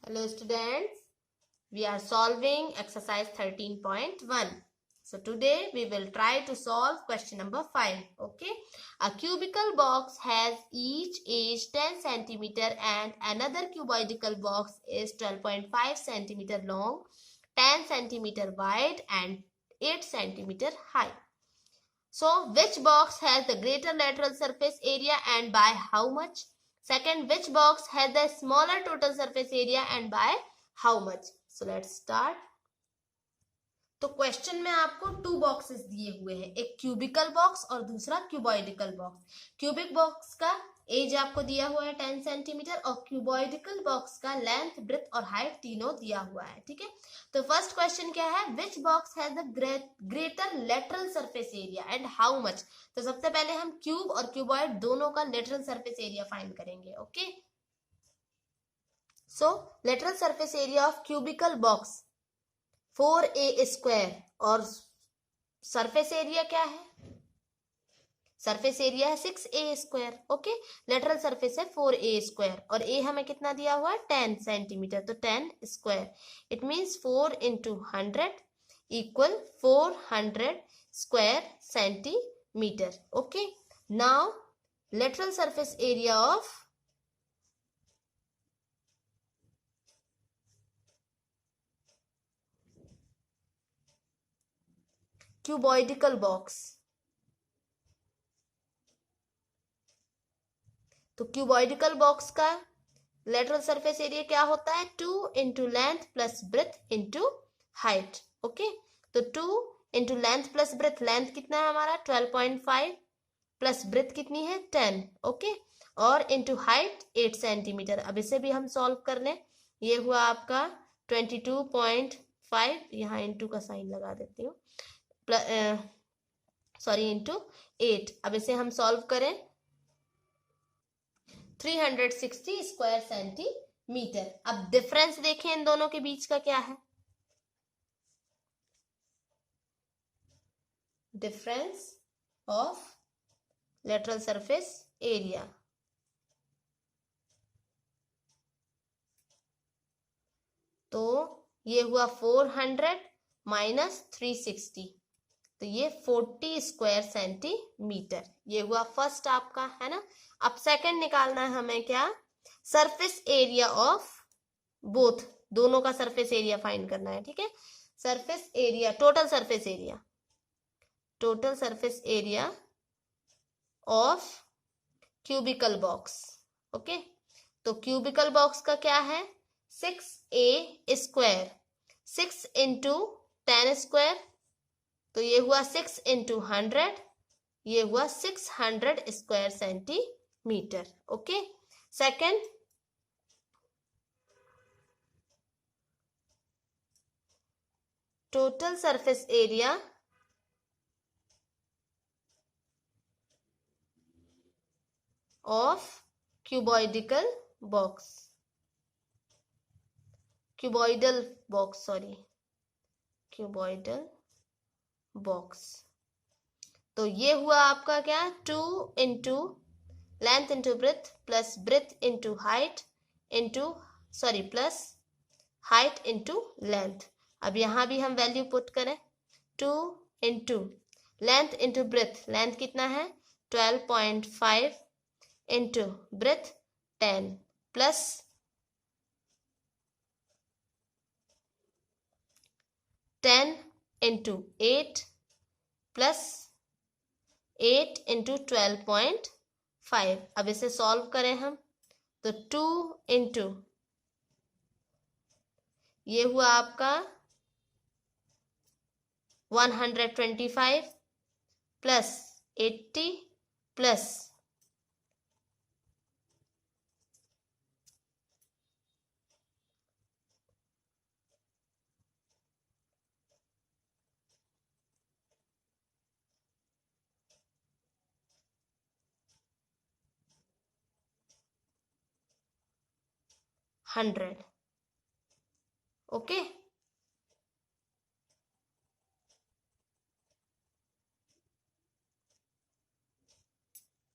Hello students, we are solving exercise 13.1. So today we will try to solve question number 5. Okay, a cubical box has each edge 10 centimeter and another cuboidal box is 12.5 centimeter long, 10 centimeter wide and 8 centimeter high. So which box has the greater lateral surface area and by how much? Second, which box has the smaller total surface area and by how much? So let's start. तो question में आपको two boxes दिए हुए हैं, एक cubical box और दूसरा क्यूबॉइडिकल box. Cubic box का एज आपको दिया हुआ है 10 सेंटीमीटर और क्यूबॉइडिकल बॉक्स का लेंथ, ब्रेथ और हाइट तीनों दिया हुआ है। ठीक है, तो फर्स्ट क्वेश्चन क्या है, which box has the greater lateral surface area and how much. तो सबसे पहले हम क्यूब और क्यूबॉइड दोनों का लेटरल सरफेस एरिया फाइंड करेंगे। Okay, so lateral surface area of cubical box 4a square और सरफेस एरिया क्या है, सरफेस एरिया है 6a square. Okay, lateral surface है 4a स्क्वायर और a हमें कितना दिया हुआ है 10 सेंटीमीटर, तो 10 square it means 4 into 100 equal 400 square centimetre. Okay, now lateral surface area of cuboidical box, तो क्यूबॉइडिकल बॉक्स का लेटरल सरफेस एरिया क्या होता है 2 into length plus breadth into height. Okay, तो 2 into length plus breadth, length कितना है हमारा 12.5 plus breadth कितनी है 10। ओके, और इंटू हाइट 8 सेंटीमीटर। अब इसे भी हम सॉल्व कर लें, ये हुआ आपका 22.5, यहाँ इंटू का साइन लगा देती हूँ, सॉरी इंटू 8। अब इसे हम सॉल्व करें 360 स्क्वायर सेंटीमीटर। अब डिफरेंस देखें इन दोनों के बीच का क्या है, difference of lateral surface area. तो ये हुआ 400 माइनस 360, तो ये 40 स्क्वायर सेंटीमीटर। ये हुआ फर्स्ट आपका, है ना। अब सेकंड निकालना है हमें क्या, सरफेस एरिया ऑफ बोथ, दोनों का सरफेस एरिया फाइंड करना है। ठीक है, surface area, total surface area, total surface area of cubical box. Okay, तो क्यूबिकल बॉक्स का क्या है 6a स्क्वायर, 6 इंटू 10 स्क्वायर, तो ये हुआ 6 इंटू 100, ये हुआ 600 square centimetre. Okay, second total surface area of cuboidical box, cuboidal box, sorry cuboidal box. तो ये हुआ आपका क्या 2 into length into breadth plus breadth into height into, sorry plus height into length. अब यहां भी हम वैल्यू पुट करें 2 into length into breadth, length कितना है 12.5 into breadth 10 plus 10 into 8 plus 8 into 12.5। अब इसे सॉल्व करें हम, तो 2 इंटू, ये हुआ आपका 125 प्लस 80 प्लस 100। ओके,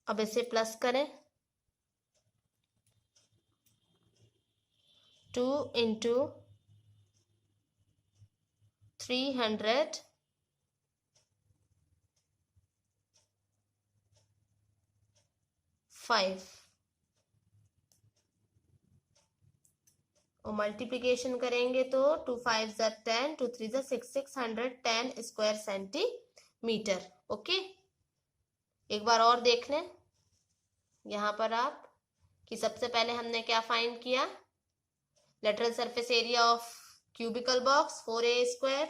अब इसे प्लस करें 2 into 300 5 और मल्टीप्लिकेशन करेंगे तो 2 5 ज़ा 10, 2 3 ज़ा 6, 610 स्क्वायर सेंटीमीटर। ओके, एक बार और देख लें यहाँ पर आप कि सबसे पहले हमने क्या फाइंड किया, lateral surface area of cubical box 4a²,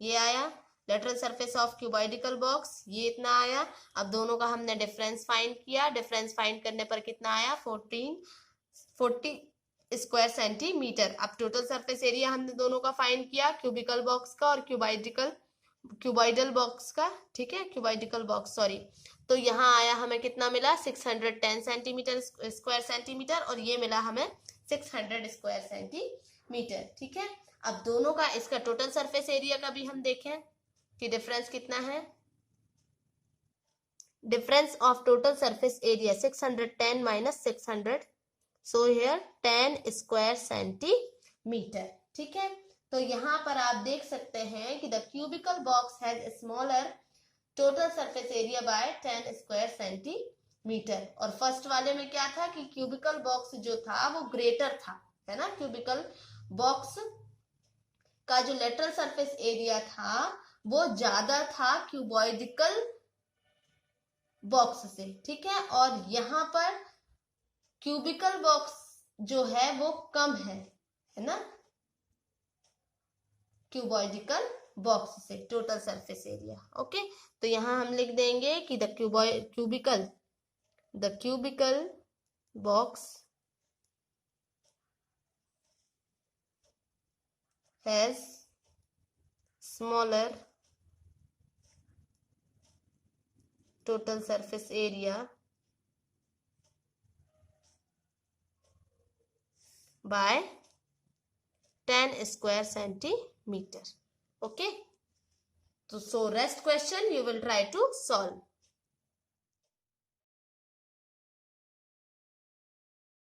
ये आया। Lateral surface of cuboidical box ये इतना आया। अब दोनों का हमने डिफरेंस फाइंड किया, डिफरेंस फाइंड करने पर कितना आया, 40 स्क्वायर सेंटीमीटर। अब टोटल सरफेस एरिया हमने दोनों का फाइंड किया, क्यूबिकल बॉक्स का और क्यूबॉइडल बॉक्स का, ठीक है, क्यूबॉइडिकल बॉक्स सॉरी। तो यहाँ आया हमें कितना मिला, 610 सेंटीमीटर स्क्वायर सेंटीमीटर, और ये मिला हमें 600 स्क्वायर सेंटीमीटर, ठीक है। अब दोनों का इसका टोटल सरफेस एरिया का भी हम देखें कि डिफरेंस कितना है। Difference of total surface area 610 minus 600, so here 10 square centimetre, ठीक है। तो यहाँ पर आप देख सकते हैं कि the cubical box has smaller total surface area bye 10 square centimetre. और फर्स्ट वाले में क्या था कि क्यूबिकल बॉक्स जो था वो ग्रेटर था, है ना। क्यूबिकल बॉक्स का जो लेटरल सरफेस एरिया था वो ज्यादा था क्यूबॉइडिकल बॉक्स से, ठीक है। और यहाँ पर क्यूबिकल बॉक्स जो है वो कम है ना, क्यूबॉइडिकल बॉक्स से टोटल सरफेस एरिया। ओके, तो यहां हम लिख देंगे कि the cubical box has smaller total surface area by 10 square centimeter. Okay, so rest question you will try to solve.